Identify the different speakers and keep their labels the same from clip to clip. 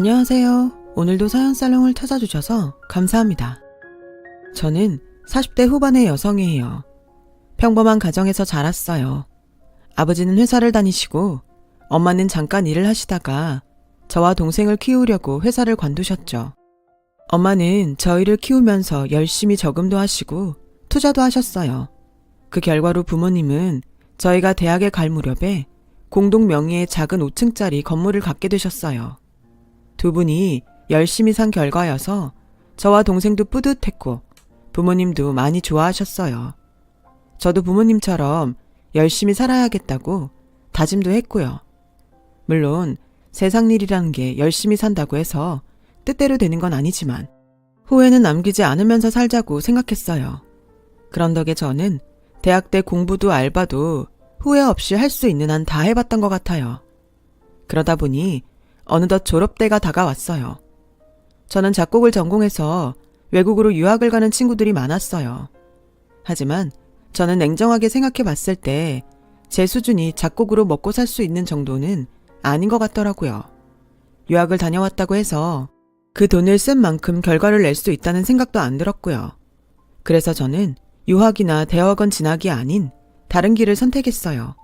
Speaker 1: 안녕하세요. 오늘도 사연살롱을 찾아주셔서 감사합니다. 저는 40대 후반의 여성이에요. 평범한 가정에서 자랐어요. 아버지는 회사를 다니시고 엄마는 잠깐 일을 하시다가 저와 동생을 키우려고 회사를 관두셨죠. 엄마는 저희를 키우면서 열심히 저금도 하시고 투자도 하셨어요. 그 결과로 부모님은 저희가 대학에 갈 무렵에 공동 명의의 작은 5층짜리 건물을 갖게 되셨어요. 두 분이 열심히 산 결과여서 저와 동생도 뿌듯했고 부모님도 많이 좋아하셨어요. 저도 부모님처럼 열심히 살아야겠다고 다짐도 했고요. 물론 세상 일이라는 게 열심히 산다고 해서 뜻대로 되는 건 아니지만 후회는 남기지 않으면서 살자고 생각했어요. 그런 덕에 저는 대학 때 공부도 알바도 후회 없이 할 수 있는 한 다 해봤던 것 같아요. 그러다 보니 어느덧 졸업때가 다가왔어요. 저는 작곡을 전공해서 외국으로 유학을 가는 친구들이 많았어요. 하지만 저는 냉정하게 생각해 봤을 때 제 수준이 작곡으로 먹고 살 수 있는 정도는 아닌 것 같더라고요. 유학을 다녀왔다고 해서 그 돈을 쓴 만큼 결과를 낼 수 있다는 생각도 안 들었고요. 그래서 저는 유학이나 대학원 진학이 아닌 다른 길을 선택했어요.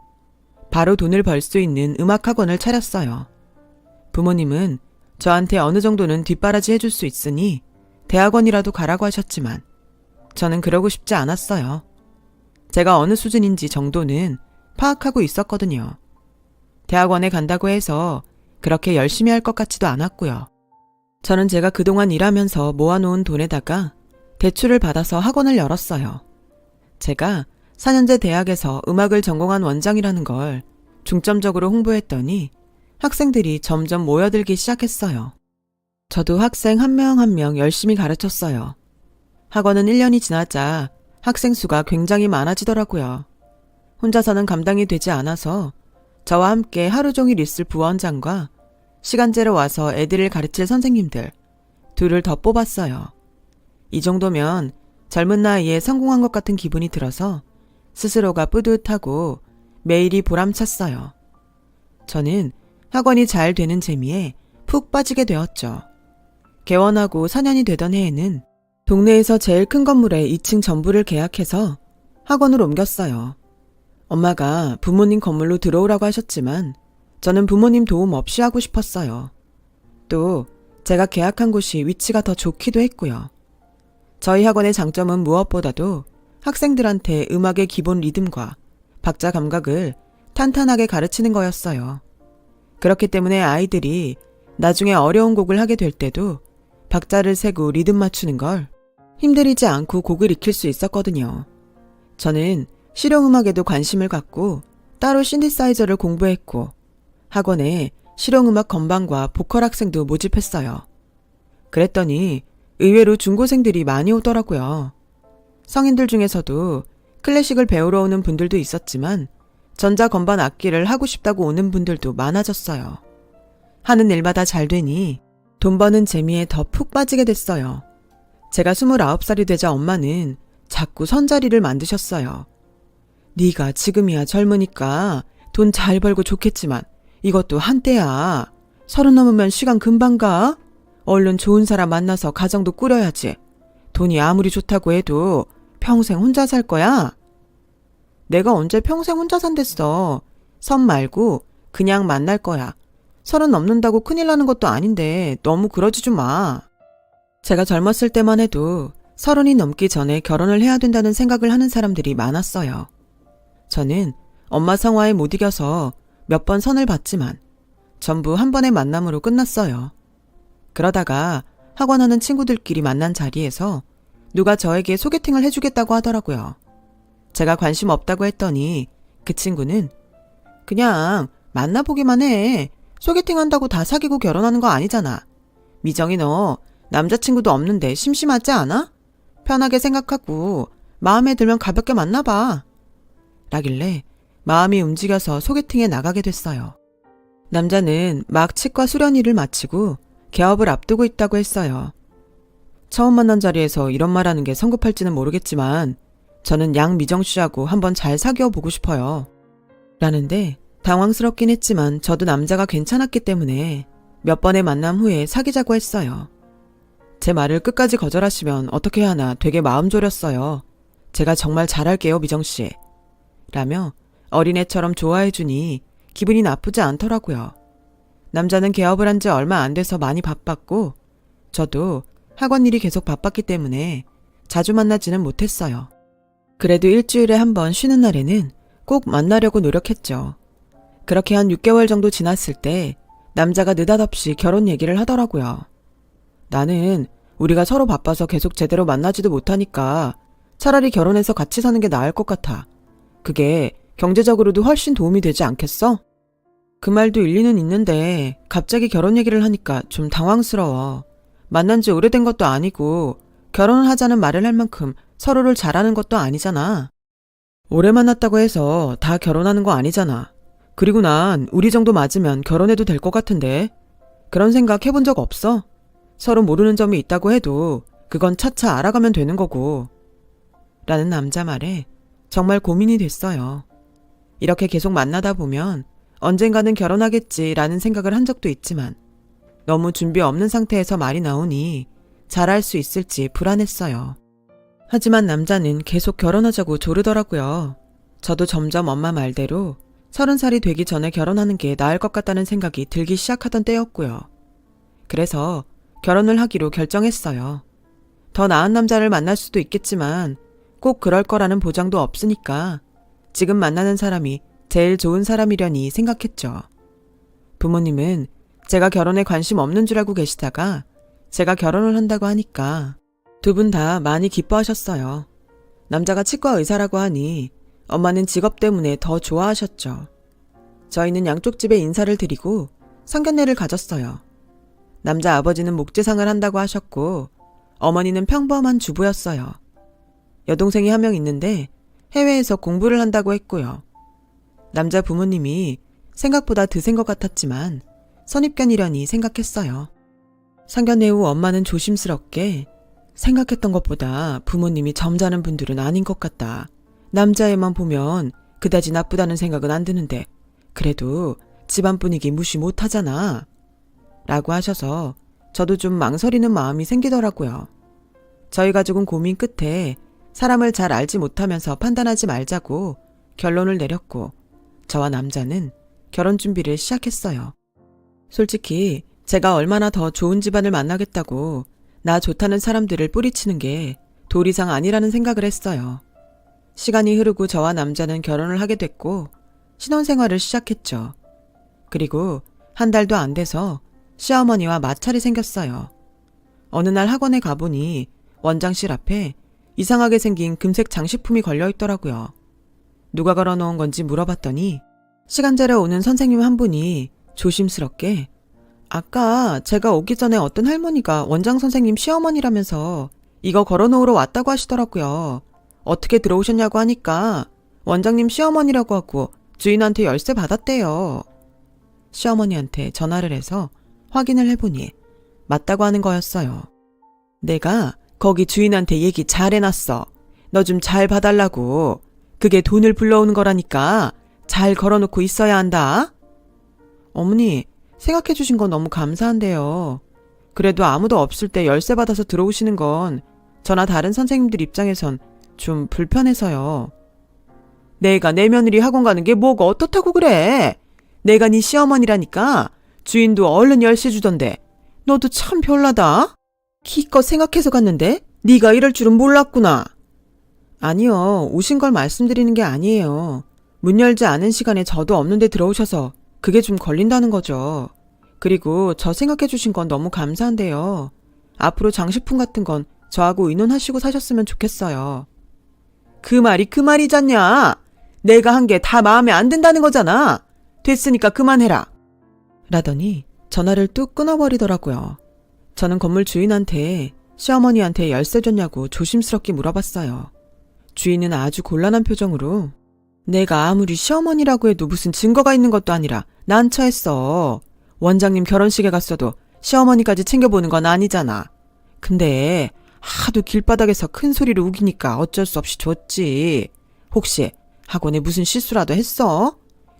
Speaker 1: 바로 돈을 벌 수 있는 음악학원을 차렸어요. 부모님은 저한테 어느 정도는 뒷바라지 해줄 수 있으니 대학원이라도 가라고 하셨지만 저는 그러고 싶지 않았어요. 제가 어느 수준인지 정도는 파악하고 있었거든요. 대학원에 간다고 해서 그렇게 열심히 할 것 같지도 않았고요. 저는 제가 그동안 일하면서 모아놓은 돈에다가 대출을 받아서 학원을 열었어요. 제가 4년제 대학에서 음악을 전공한 원장이라는 걸 중점적으로 홍보했더니 학생들이 점점 모여들기 시작했어요. 저도 학생 한 명 한 명 열심히 가르쳤어요. 학원은 1년이 지나자 학생 수가 굉장히 많아지더라고요. 혼자서는 감당이 되지 않아서 저와 함께 하루 종일 있을 부원장과 시간제로 와서 애들을 가르칠 선생님들 둘을 더 뽑았어요. 이 정도면 젊은 나이에 성공한 것 같은 기분이 들어서 스스로가 뿌듯하고 매일이 보람찼어요. 저는 학원이 잘 되는 재미에 푹 빠지게 되었죠. 개원하고 4년이 되던 해에는 동네에서 제일 큰 건물에 2층 전부를 계약해서 학원을 옮겼어요. 엄마가 부모님 건물로 들어오라고 하셨지만 저는 부모님 도움 없이 하고 싶었어요. 또 제가 계약한 곳이 위치가 더 좋기도 했고요. 저희 학원의 장점은 무엇보다도 학생들한테 음악의 기본 리듬과 박자 감각을 탄탄하게 가르치는 거였어요. 그렇기 때문에 아이들이 나중에 어려운 곡을 하게 될 때도 박자를 세고 리듬 맞추는 걸 힘들이지 않고 곡을 익힐 수 있었거든요. 저는 실용음악에도 관심을 갖고 따로 신디사이저를 공부했고 학원에 실용음악 건반과 보컬 학생도 모집했어요. 그랬더니 의외로 중고생들이 많이 오더라고요. 성인들 중에서도 클래식을 배우러 오는 분들도 있었지만 전자건반 악기를 하고 싶다고 오는 분들도 많아졌어요. 하는 일마다 잘 되니 돈 버는 재미에 더 푹 빠지게 됐어요. 제가 29살이 되자 엄마는 자꾸 선자리를 만드셨어요. 네가 지금이야 젊으니까 돈 잘 벌고 좋겠지만 이것도 한때야. 30 넘으면 시간 금방 가. 얼른 좋은 사람 만나서 가정도 꾸려야지. 돈이 아무리 좋다고 해도 평생 혼자 살 거야? 내가 언제 평생 혼자 산댔어. 선 말고 그냥 만날 거야. 30 넘는다고 큰일 나는 것도 아닌데 너무 그러지 좀 마. 제가 젊었을 때만 해도 30이 넘기 전에 결혼을 해야 된다는 생각을 하는 사람들이 많았어요. 저는 엄마 성화에 못 이겨서 몇 번 선을 봤지만 전부 한 번의 만남으로 끝났어요. 그러다가 학원하는 친구들끼리 만난 자리에서 누가 저에게 소개팅을 해주겠다고 하더라고요. 제가 관심 없다고 했더니 그 친구는 그냥 만나보기만 해. 소개팅 한다고 다 사귀고 결혼하는 거 아니잖아. 미정이 너 남자친구도 없는데 심심하지 않아? 편하게 생각하고 마음에 들면 가볍게 만나봐. 라길래 마음이 움직여서 소개팅에 나가게 됐어요. 남자는 막 치과 수련의를 마치고 개업을 앞두고 있다고 했어요. 처음 만난 자리에서 이런 말하는 게 성급할지는 모르겠지만 저는 양미정 씨하고 한번 잘 사귀어 보고 싶어요. 라는데 당황스럽긴 했지만 저도 남자가 괜찮았기 때문에 몇 번의 만남 후에 사귀자고 했어요. 제 말을 끝까지 거절하시면 어떻게 하나 되게 마음 졸였어요. 제가 정말 잘할게요, 미정씨. 라며 어린애처럼 좋아해주니 기분이 나쁘지 않더라고요. 남자는 개업을 한 지 얼마 안 돼서 많이 바빴고 저도 학원 일이 계속 바빴기 때문에 자주 만나지는 못했어요. 그래도 일주일에 한 번 쉬는 날에는 꼭 만나려고 노력했죠. 그렇게 한 6개월 정도 지났을 때 남자가 느닷없이 결혼 얘기를 하더라고요. 나는 우리가 서로 바빠서 계속 제대로 만나지도 못하니까 차라리 결혼해서 같이 사는 게 나을 것 같아. 그게 경제적으로도 훨씬 도움이 되지 않겠어? 그 말도 일리는 있는데 갑자기 결혼 얘기를 하니까 좀 당황스러워. 만난 지 오래된 것도 아니고 결혼을 하자는 말을 할 만큼 서로를 잘 아는 것도 아니잖아. 오래 만났다고 해서 다 결혼하는 거 아니잖아. 그리고 난 우리 정도 맞으면 결혼해도 될 것 같은데 그런 생각 해본 적 없어? 서로 모르는 점이 있다고 해도 그건 차차 알아가면 되는 거고. 라는 남자 말에 정말 고민이 됐어요. 이렇게 계속 만나다 보면 언젠가는 결혼하겠지라는 생각을 한 적도 있지만 너무 준비 없는 상태에서 말이 나오니 잘할 수 있을지 불안했어요. 하지만 남자는 계속 결혼하자고 조르더라고요. 저도 점점 엄마 말대로 30살이 되기 전에 결혼하는 게 나을 것 같다는 생각이 들기 시작하던 때였고요. 그래서 결혼을 하기로 결정했어요. 더 나은 남자를 만날 수도 있겠지만 꼭 그럴 거라는 보장도 없으니까 지금 만나는 사람이 제일 좋은 사람이려니 생각했죠. 부모님은 제가 결혼에 관심 없는 줄 알고 계시다가 제가 결혼을 한다고 하니까 두 분 다 많이 기뻐하셨어요. 남자가 치과 의사라고 하니 엄마는 직업 때문에 더 좋아하셨죠. 저희는 양쪽 집에 인사를 드리고 상견례를 가졌어요. 남자 아버지는 목재상을 한다고 하셨고 어머니는 평범한 주부였어요. 여동생이 한 명 있는데 해외에서 공부를 한다고 했고요. 남자 부모님이 생각보다 드센 것 같았지만 선입견이려니 생각했어요. 상견례 후 엄마는 조심스럽게 생각했던 것보다 부모님이 점잖은 분들은 아닌 것 같다. 남자애만 보면 그다지 나쁘다는 생각은 안 드는데 그래도 집안 분위기 무시 못하잖아. 라고 하셔서 저도 좀 망설이는 마음이 생기더라고요. 저희 가족은 고민 끝에 사람을 잘 알지 못하면서 판단하지 말자고 결론을 내렸고 저와 남자는 결혼 준비를 시작했어요. 솔직히 제가 얼마나 더 좋은 집안을 만나겠다고 나 좋다는 사람들을 뿌리치는 게 도리상 아니라는 생각을 했어요. 시간이 흐르고 저와 남자는 결혼을 하게 됐고 신혼생활을 시작했죠. 그리고 한 달도 안 돼서 시어머니와 마찰이 생겼어요. 어느 날 학원에 가보니 원장실 앞에 이상하게 생긴 금색 장식품이 걸려있더라고요. 누가 걸어놓은 건지 물어봤더니 시간제로 오는 선생님 한 분이 조심스럽게 아까 제가 오기 전에 어떤 할머니가 원장 선생님 시어머니라면서 이거 걸어놓으러 왔다고 하시더라고요. 어떻게 들어오셨냐고 하니까 원장님 시어머니라고 하고 주인한테 열쇠 받았대요. 시어머니한테 전화를 해서 확인을 해보니 맞다고 하는 거였어요. 내가 거기 주인한테 얘기 잘 해놨어. 너 좀 잘 봐달라고. 그게 돈을 불러오는 거라니까 잘 걸어놓고 있어야 한다. 어머니, 생각해 주신 건 너무 감사한데요. 그래도 아무도 없을 때 열쇠 받아서 들어오시는 건 저나 다른 선생님들 입장에선 좀 불편해서요. 내가 내 며느리 학원 가는 게 뭐가 어떻다고 그래. 내가 네 시어머니라니까 주인도 얼른 열쇠 주던데. 너도 참 별나다. 기껏 생각해서 갔는데 네가 이럴 줄은 몰랐구나. 아니요, 오신 걸 말씀드리는 게 아니에요. 문 열지 않은 시간에 저도 없는데 들어오셔서 그게 좀 걸린다는 거죠. 그리고 저 생각해 주신 건 너무 감사한데요. 앞으로 장식품 같은 건 저하고 의논하시고 사셨으면 좋겠어요. 그 말이 그 말이잖냐. 내가 한 게 다 마음에 안 든다는 거잖아. 됐으니까 그만해라. 라더니 전화를 뚝 끊어버리더라고요. 저는 건물 주인한테 시어머니한테 열쇠 줬냐고 조심스럽게 물어봤어요. 주인은 아주 곤란한 표정으로 내가 아무리 시어머니라고 해도 무슨 증거가 있는 것도 아니라 난처했어. 원장님 결혼식에 갔어도 시어머니까지 챙겨보는 건 아니잖아. 근데 하도 길바닥에서 큰 소리로 우기니까 어쩔 수 없이 줬지. 혹시 학원에 무슨 실수라도 했어?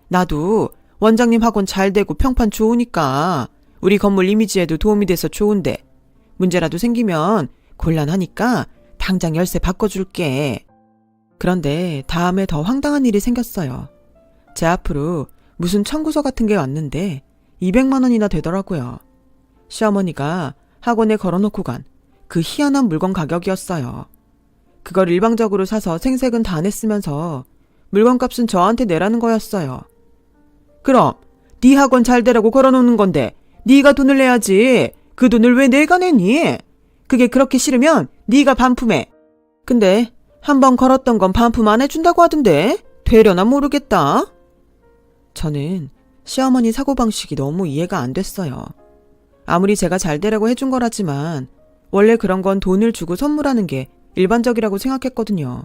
Speaker 1: 나도 원장님 학원 잘 되고 평판 좋으니까 우리 건물 이미지에도 도움이 돼서 좋은데 문제라도 생기면 곤란하니까 당장 열쇠 바꿔줄게. 그런데 다음에 더 황당한 일이 생겼어요. 제 앞으로 무슨 청구서 같은 게 왔는데 200만 원이나 되더라고요. 시어머니가 학원에 걸어놓고 간 그 희한한 물건 가격이었어요. 그걸 일방적으로 사서 생색은 다 냈으면서 물건값은 저한테 내라는 거였어요. 그럼 네 학원 잘 되라고 걸어놓는 건데 네가 돈을 내야지. 그 돈을 왜 내가 내니? 그게 그렇게 싫으면 네가 반품해. 근데 한번 걸었던 건 반품 안 해준다고 하던데 되려나 모르겠다. 저는 시어머니 사고방식이 너무 이해가 안 됐어요. 아무리 제가 잘 되라고 해준 거라지만 원래 그런 건 돈을 주고 선물하는 게 일반적이라고 생각했거든요.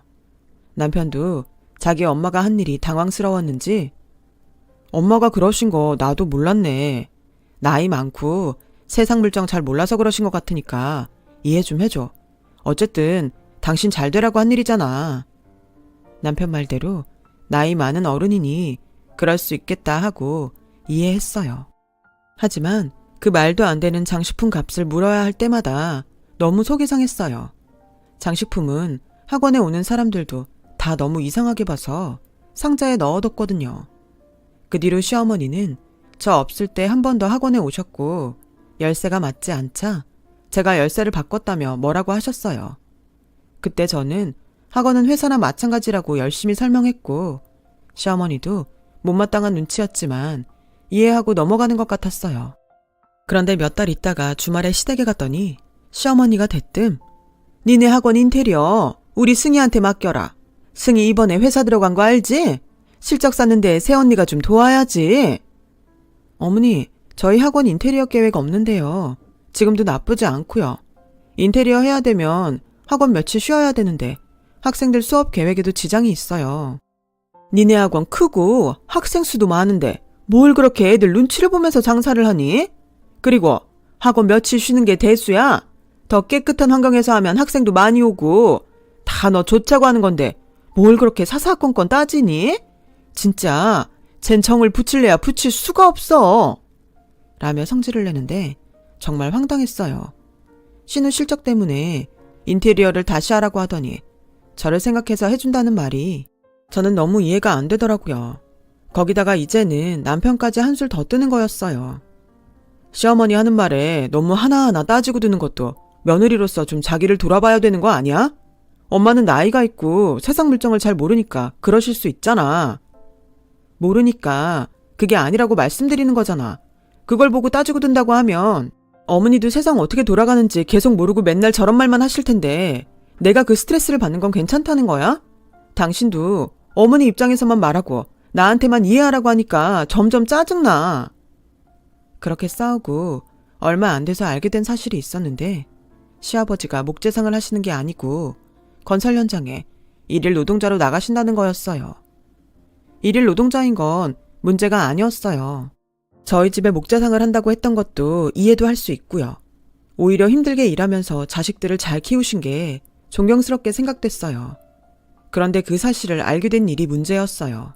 Speaker 1: 남편도 자기 엄마가 한 일이 당황스러웠는지 엄마가 그러신 거 나도 몰랐네. 나이 많고 세상 물정 잘 몰라서 그러신 것 같으니까 이해 좀 해줘. 어쨌든 당신 잘 되라고 한 일이잖아. 남편 말대로 나이 많은 어른이니 그럴 수 있겠다 하고 이해했어요. 하지만 그 말도 안 되는 장식품 값을 물어야 할 때마다 너무 속이 상했어요. 장식품은 학원에 오는 사람들도 다 너무 이상하게 봐서 상자에 넣어뒀거든요. 그 뒤로 시어머니는 저 없을 때 한 번 더 학원에 오셨고 열쇠가 맞지 않자 제가 열쇠를 바꿨다며 뭐라고 하셨어요. 그때 저는 학원은 회사나 마찬가지라고 열심히 설명했고 시어머니도 못마땅한 눈치였지만 이해하고 넘어가는 것 같았어요. 그런데 몇 달 있다가 주말에 시댁에 갔더니 시어머니가 대뜸 니네 학원 인테리어 우리 승희한테 맡겨라. 승희 이번에 회사 들어간 거 알지? 실적 쌓는데 새언니가 좀 도와야지. 어머니, 저희 학원 인테리어 계획 없는데요. 지금도 나쁘지 않고요. 인테리어 해야 되면 학원 며칠 쉬어야 되는데 학생들 수업 계획에도 지장이 있어요. 니네 학원 크고 학생 수도 많은데 뭘 그렇게 애들 눈치를 보면서 장사를 하니? 그리고 학원 며칠 쉬는 게 대수야? 더 깨끗한 환경에서 하면 학생도 많이 오고 다 너 좋자고 하는 건데 뭘 그렇게 사사건건 따지니? 진짜 쟨 정을 붙일래야 붙일 수가 없어. 라며 성질을 내는데 정말 황당했어요. 신우 실적 때문에 인테리어를 다시 하라고 하더니 저를 생각해서 해준다는 말이 저는 너무 이해가 안 되더라고요. 거기다가 이제는 남편까지 한술 더 뜨는 거였어요. 시어머니 하는 말에 너무 하나하나 따지고 드는 것도 며느리로서 좀 자기를 돌아봐야 되는 거 아니야? 엄마는 나이가 있고 세상 물정을 잘 모르니까 그러실 수 있잖아. 모르니까 그게 아니라고 말씀드리는 거잖아. 그걸 보고 따지고 든다고 하면 어머니도 세상 어떻게 돌아가는지 계속 모르고 맨날 저런 말만 하실 텐데 내가 그 스트레스를 받는 건 괜찮다는 거야? 당신도 어머니 입장에서만 말하고 나한테만 이해하라고 하니까 점점 짜증나. 그렇게 싸우고 얼마 안 돼서 알게 된 사실이 있었는데 시아버지가 목재상을 하시는 게 아니고 건설 현장에 일일 노동자로 나가신다는 거였어요. 일일 노동자인 건 문제가 아니었어요. 저희 집에 목재상을 한다고 했던 것도 이해도 할 수 있고요. 오히려 힘들게 일하면서 자식들을 잘 키우신 게 존경스럽게 생각됐어요. 그런데 그 사실을 알게 된 일이 문제였어요.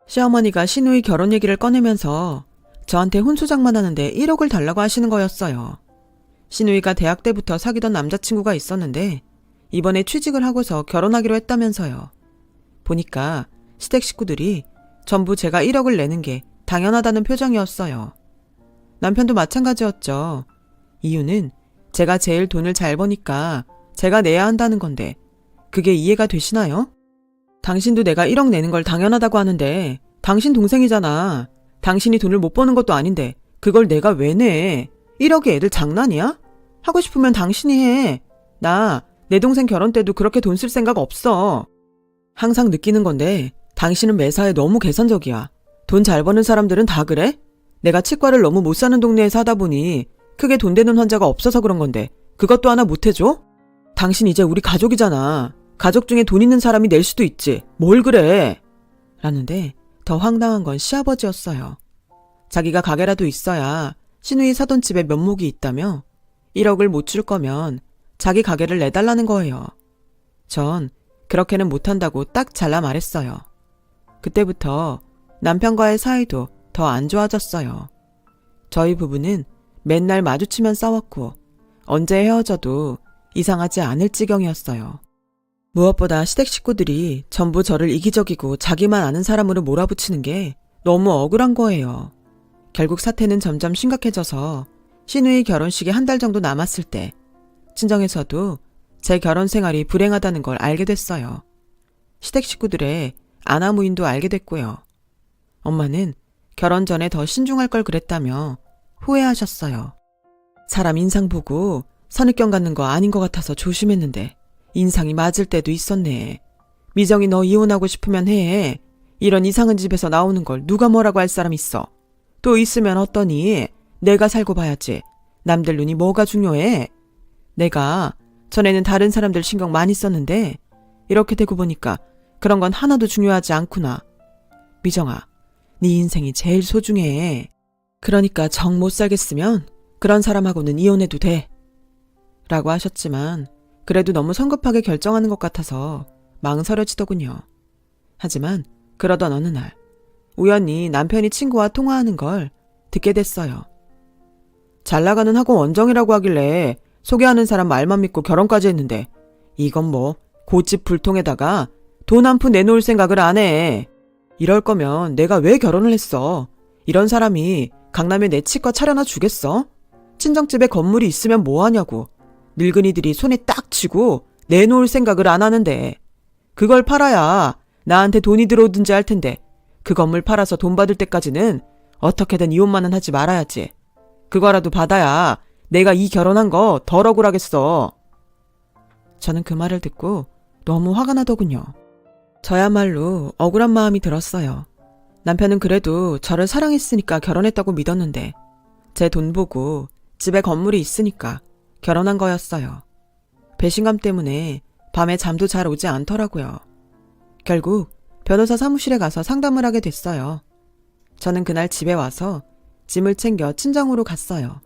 Speaker 1: 시어머니가 신우이 결혼 얘기를 꺼내면서 저한테 혼수장만하는데 1억을 달라고 하시는 거였어요. 신우이가 대학 때부터 사귀던 남자친구가 있었는데 이번에 취직을 하고서 결혼하기로 했다면서요. 보니까 시댁 식구들이 전부 제가 1억을 내는 게 당연하다는 표정이었어요. 남편도 마찬가지였죠. 이유는 제가 제일 돈을 잘 버니까 제가 내야 한다는 건데 그게 이해가 되시나요? 당신도 내가 1억 내는 걸 당연하다고 하는데 당신 동생이잖아. 당신이 돈을 못 버는 것도 아닌데 그걸 내가 왜 내? 1억이 애들 장난이야? 하고 싶으면 당신이 해. 나 내 동생 결혼 때도 그렇게 돈 쓸 생각 없어. 항상 느끼는 건데 당신은 매사에 너무 계산적이야. 돈 잘 버는 사람들은 다 그래? 내가 치과를 너무 못 사는 동네에 사다 보니 크게 돈 되는 환자가 없어서 그런 건데 그것도 하나 못 해줘? 당신 이제 우리 가족이잖아. 가족 중에 돈 있는 사람이 낼 수도 있지. 뭘 그래? 라는데 더 황당한 건 시아버지였어요. 자기가 가게라도 있어야 신우이 사돈 집에 면목이 있다며 1억을 못 줄 거면 자기 가게를 내달라는 거예요. 전 그렇게는 못한다고 딱 잘라 말했어요. 그때부터 남편과의 사이도 더 안 좋아졌어요. 저희 부부는 맨날 마주치면 싸웠고 언제 헤어져도 이상하지 않을 지경이었어요. 무엇보다 시댁 식구들이 전부 저를 이기적이고 자기만 아는 사람으로 몰아붙이는 게 너무 억울한 거예요. 결국 사태는 점점 심각해져서 시누이 결혼식이 한 달 정도 남았을 때 친정에서도 제 결혼 생활이 불행하다는 걸 알게 됐어요. 시댁 식구들의 아나무인도 알게 됐고요. 엄마는 결혼 전에 더 신중할 걸 그랬다며 후회하셨어요. 사람 인상 보고 선입견 갖는 거 아닌 것 같아서 조심했는데 인상이 맞을 때도 있었네. 미정이 너 이혼하고 싶으면 해. 이런 이상한 집에서 나오는 걸 누가 뭐라고 할 사람 있어. 또 있으면 어떠니? 내가 살고 봐야지. 남들 눈이 뭐가 중요해? 내가 전에는 다른 사람들 신경 많이 썼는데 이렇게 되고 보니까 그런 건 하나도 중요하지 않구나. 미정아, 네 인생이 제일 소중해. 그러니까 정 못 살겠으면 그런 사람하고는 이혼해도 돼. 라고 하셨지만 그래도 너무 성급하게 결정하는 것 같아서 망설여지더군요. 하지만 그러던 어느 날 우연히 남편이 친구와 통화하는 걸 듣게 됐어요. 잘 나가는 학원 원정이라고 하길래 소개하는 사람 말만 믿고 결혼까지 했는데 이건 뭐 고집 불통에다가 돈 한 푼 내놓을 생각을 안 해. 이럴 거면 내가 왜 결혼을 했어. 이런 사람이 강남에 내 치과 차려놔 주겠어? 친정집에 건물이 있으면 뭐하냐고. 늙은이들이 손에 딱 쥐고 내놓을 생각을 안 하는데 그걸 팔아야 나한테 돈이 들어오든지 할 텐데 그 건물 팔아서 돈 받을 때까지는 어떻게든 이혼만은 하지 말아야지. 그거라도 받아야 내가 이 결혼한 거 덜 억울하겠어. 저는 그 말을 듣고 너무 화가 나더군요. 저야말로 억울한 마음이 들었어요. 남편은 그래도 저를 사랑했으니까 결혼했다고 믿었는데 제 돈 보고 집에 건물이 있으니까 결혼한 거였어요. 배신감 때문에 밤에 잠도 잘 오지 않더라고요. 결국 변호사 사무실에 가서 상담을 하게 됐어요. 저는 그날 집에 와서 짐을 챙겨 친정으로 갔어요.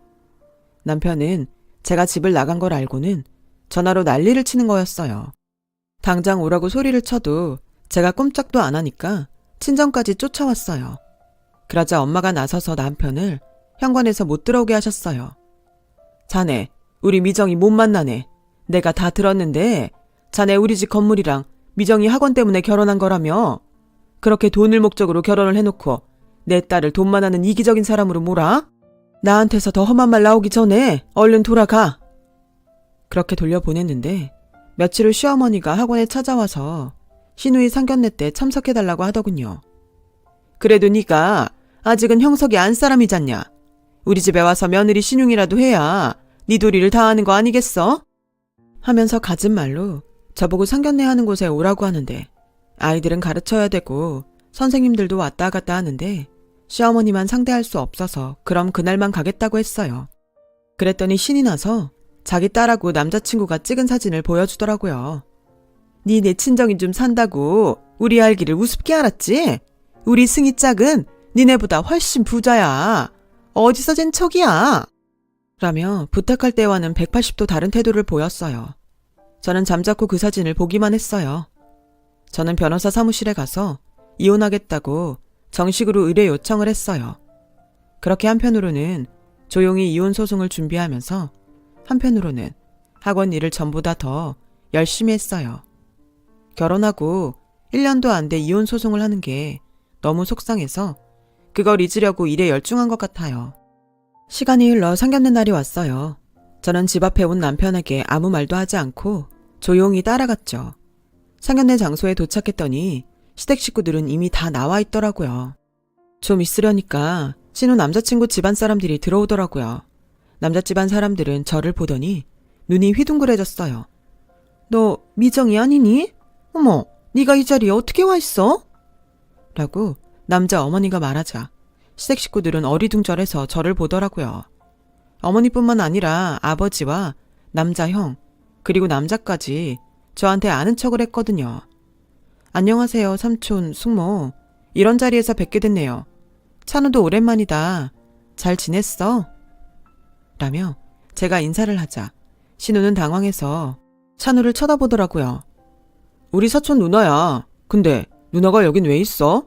Speaker 1: 남편은 제가 집을 나간 걸 알고는 전화로 난리를 치는 거였어요. 당장 오라고 소리를 쳐도 제가 꼼짝도 안 하니까 친정까지 쫓아왔어요. 그러자 엄마가 나서서 남편을 현관에서 못 들어오게 하셨어요. 자네, 우리 미정이 못 만나네. 내가 다 들었는데 자네 우리 집 건물이랑 미정이 학원 때문에 결혼한 거라며? 그렇게 돈을 목적으로 결혼을 해놓고 내 딸을 돈만 하는 이기적인 사람으로 몰아? 나한테서 더 험한 말 나오기 전에 얼른 돌아가. 그렇게 돌려보냈는데 며칠 후 시어머니가 학원에 찾아와서 시누이 상견례 때 참석해달라고 하더군요. 그래도 네가 아직은 형석이 안 사람이잖냐. 우리 집에 와서 며느리 신용이라도 해야 네 도리를 다하는 거 아니겠어? 하면서 갖은 말로 저보고 상견례 하는 곳에 오라고 하는데 아이들은 가르쳐야 되고 선생님들도 왔다 갔다 하는데 시어머니만 상대할 수 없어서 그럼 그날만 가겠다고 했어요. 그랬더니 신이 나서 자기 딸하고 남자친구가 찍은 사진을 보여주더라고요. 니네 친정이 좀 산다고 우리 알기를 우습게 알았지? 우리 승희 짝은 니네보다 훨씬 부자야. 어디서 잰 척이야? 라며 부탁할 때와는 180도 다른 태도를 보였어요. 저는 잠자코 그 사진을 보기만 했어요. 저는 변호사 사무실에 가서 이혼하겠다고 정식으로 의뢰 요청을 했어요. 그렇게 한편으로는 조용히 이혼 소송을 준비하면서 한편으로는 학원 일을 전보다 더 열심히 했어요. 결혼하고 1년도 안 돼 이혼 소송을 하는 게 너무 속상해서 그걸 잊으려고 일에 열중한 것 같아요. 시간이 흘러 상견례 날이 왔어요. 저는 집 앞에 온 남편에게 아무 말도 하지 않고 조용히 따라갔죠. 상견례 장소에 도착했더니 시댁 식구들은 이미 다 나와 있더라고요. 좀 있으려니까 신우 남자친구 집안 사람들이 들어오더라고요. 남자 집안 사람들은 저를 보더니 눈이 휘둥그레졌어요. 너 미정이 아니니? 어머, 네가 이 자리에 어떻게 와 있어? 라고 남자 어머니가 말하자 시댁 식구들은 어리둥절해서 저를 보더라고요. 어머니뿐만 아니라 아버지와 남자 형 그리고 남자까지 저한테 아는 척을 했거든요. 안녕하세요 삼촌 숙모. 이런 자리에서 뵙게 됐네요. 찬우도 오랜만이다. 잘 지냈어? 라며 제가 인사를 하자 신우는 당황해서 찬우를 쳐다보더라고요. 우리 사촌 누나야. 근데 누나가 여긴 왜 있어?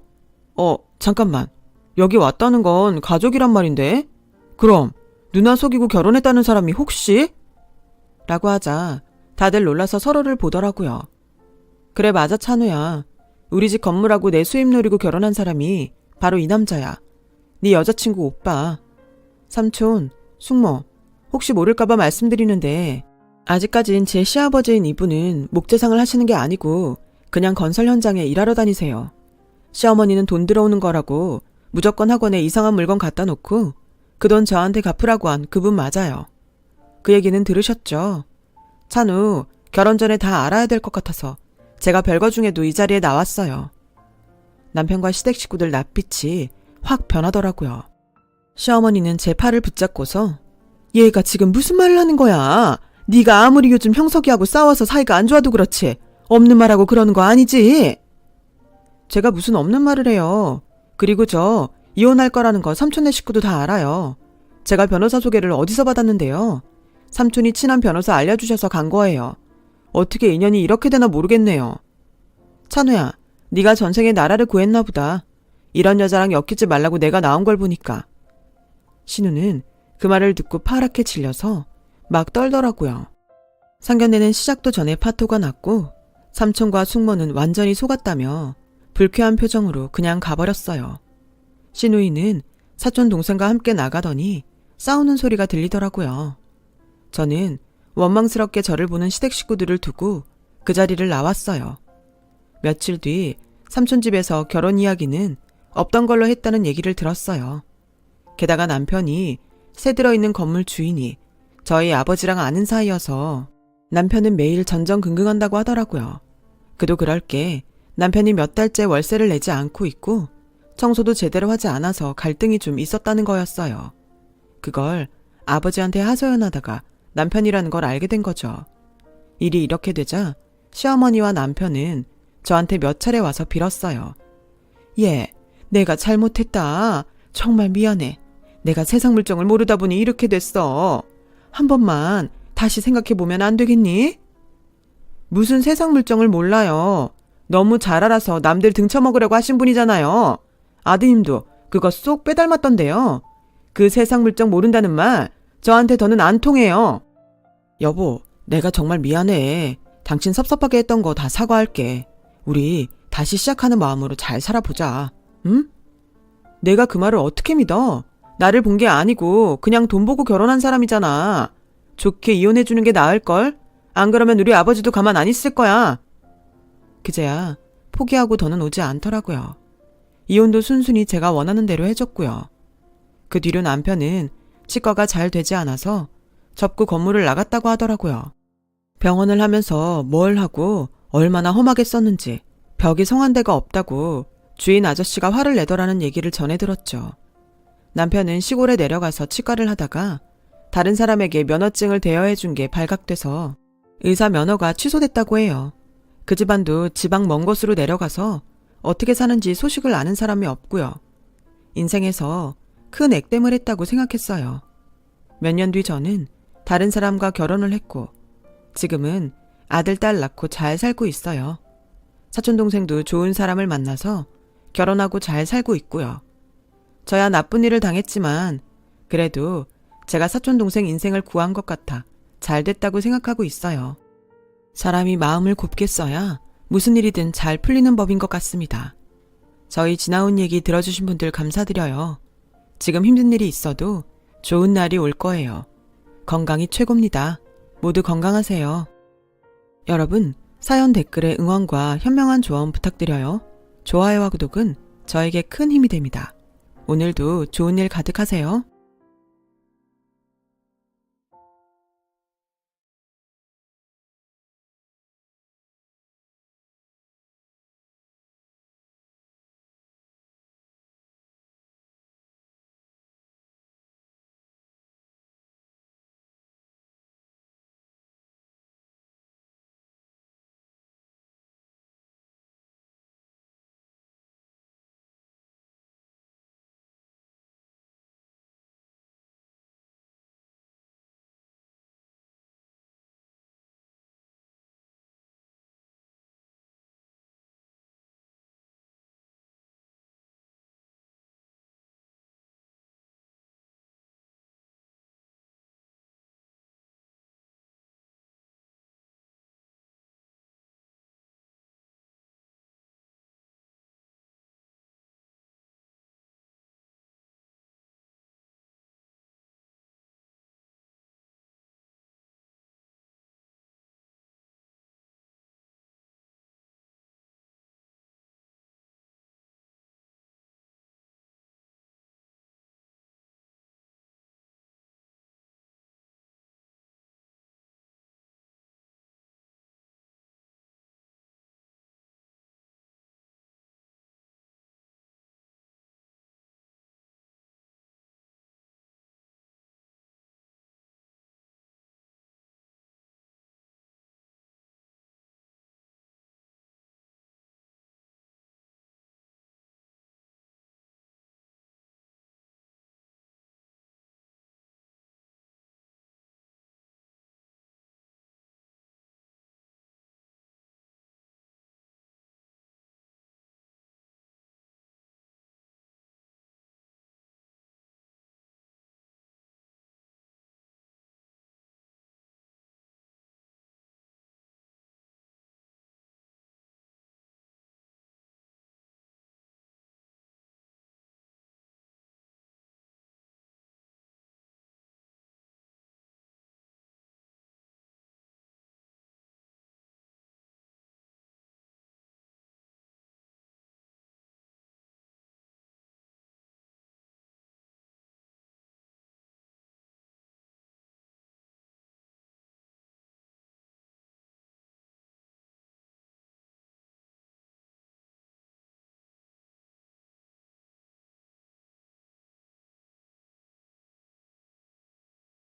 Speaker 1: 잠깐만. 여기 왔다는 건 가족이란 말인데? 그럼 누나 속이고 결혼했다는 사람이 혹시? 라고 하자 다들 놀라서 서로를 보더라고요. 그래 맞아 찬우야. 우리 집 건물하고 내 수입 노리고 결혼한 사람이 바로 이 남자야. 네 여자친구 오빠. 삼촌, 숙모, 혹시 모를까봐 말씀드리는데 아직까진 제 시아버지인 이분은 목재상을 하시는 게 아니고 그냥 건설 현장에 일하러 다니세요. 시어머니는 돈 들어오는 거라고 무조건 학원에 이상한 물건 갖다 놓고 그 돈 저한테 갚으라고 한 그분 맞아요. 그 얘기는 들으셨죠? 찬우, 결혼 전에 다 알아야 될 것 같아서 제가 별거 중에도 이 자리에 나왔어요. 남편과 시댁 식구들 낯빛이 확 변하더라고요. 시어머니는 제 팔을 붙잡고서 얘가 지금 무슨 말을 하는 거야? 네가 아무리 요즘 형석이하고 싸워서 사이가 안 좋아도 그렇지 없는 말하고 그러는 거 아니지? 제가 무슨 없는 말을 해요. 그리고 저 이혼할 거라는 거 삼촌네 식구도 다 알아요. 제가 변호사 소개를 어디서 받았는데요. 삼촌이 친한 변호사 알려주셔서 간 거예요. 어떻게 인연이 이렇게 되나 모르겠네요. 찬우야, 네가 전생에 나라를 구했나 보다. 이런 여자랑 엮이지 말라고 내가 나온 걸 보니까. 신우는 그 말을 듣고 파랗게 질려서 막 떨더라고요. 상견례는 시작도 전에 파토가 났고 삼촌과 숙모는 완전히 속았다며 불쾌한 표정으로 그냥 가버렸어요. 신우이는 사촌 동생과 함께 나가더니 싸우는 소리가 들리더라고요. 저는 원망스럽게 저를 보는 시댁 식구들을 두고 그 자리를 나왔어요. 며칠 뒤 삼촌 집에서 결혼 이야기는 없던 걸로 했다는 얘기를 들었어요. 게다가 남편이 새 들어있는 건물 주인이 저희 아버지랑 아는 사이여서 남편은 매일 전전긍긍한다고 하더라고요. 그도 그럴 게 남편이 몇 달째 월세를 내지 않고 있고 청소도 제대로 하지 않아서 갈등이 좀 있었다는 거였어요. 그걸 아버지한테 하소연하다가 남편이라는 걸 알게 된 거죠. 일이 이렇게 되자 시어머니와 남편은 저한테 몇 차례 와서 빌었어요. 얘, 내가 잘못했다. 정말 미안해. 내가 세상 물정을 모르다 보니 이렇게 됐어. 한 번만 다시 생각해보면 안 되겠니? 무슨 세상 물정을 몰라요. 너무 잘 알아서 남들 등쳐먹으려고 하신 분이잖아요. 아드님도 그거 쏙 빼닮았던데요. 그 세상 물정 모른다는 말 저한테 더는 안 통해요. 여보, 내가 정말 미안해. 당신 섭섭하게 했던 거 다 사과할게. 우리 다시 시작하는 마음으로 잘 살아보자. 응? 내가 그 말을 어떻게 믿어? 나를 본 게 아니고 그냥 돈 보고 결혼한 사람이잖아. 좋게 이혼해주는 게 나을걸? 안 그러면 우리 아버지도 가만 안 있을 거야. 그제야 포기하고 더는 오지 않더라고요. 이혼도 순순히 제가 원하는 대로 해줬고요. 그 뒤로 남편은 치과가 잘 되지 않아서 접고 건물을 나갔다고 하더라고요. 병원을 하면서 뭘 하고 얼마나 험하게 썼는지 벽이 성한 데가 없다고 주인 아저씨가 화를 내더라는 얘기를 전해 들었죠. 남편은 시골에 내려가서 치과를 하다가 다른 사람에게 면허증을 대여해 준 게 발각돼서 의사 면허가 취소됐다고 해요. 그 집안도 지방 먼 곳으로 내려가서 어떻게 사는지 소식을 아는 사람이 없고요. 인생에서 큰 액땜을 했다고 생각했어요. 몇 년 뒤 저는 다른 사람과 결혼을 했고 지금은 아들, 딸 낳고 잘 살고 있어요. 사촌동생도 좋은 사람을 만나서 결혼하고 잘 살고 있고요. 저야 나쁜 일을 당했지만 그래도 제가 사촌동생 인생을 구한 것 같아 잘 됐다고 생각하고 있어요. 사람이 마음을 곱게 써야 무슨 일이든 잘 풀리는 법인 것 같습니다. 저희 지나온 얘기 들어주신 분들 감사드려요. 지금 힘든 일이 있어도 좋은 날이 올 거예요. 건강이 최고입니다. 모두 건강하세요. 여러분, 사연 댓글에 응원과 현명한 조언 부탁드려요. 좋아요와 구독은 저에게 큰 힘이 됩니다. 오늘도 좋은 일 가득하세요.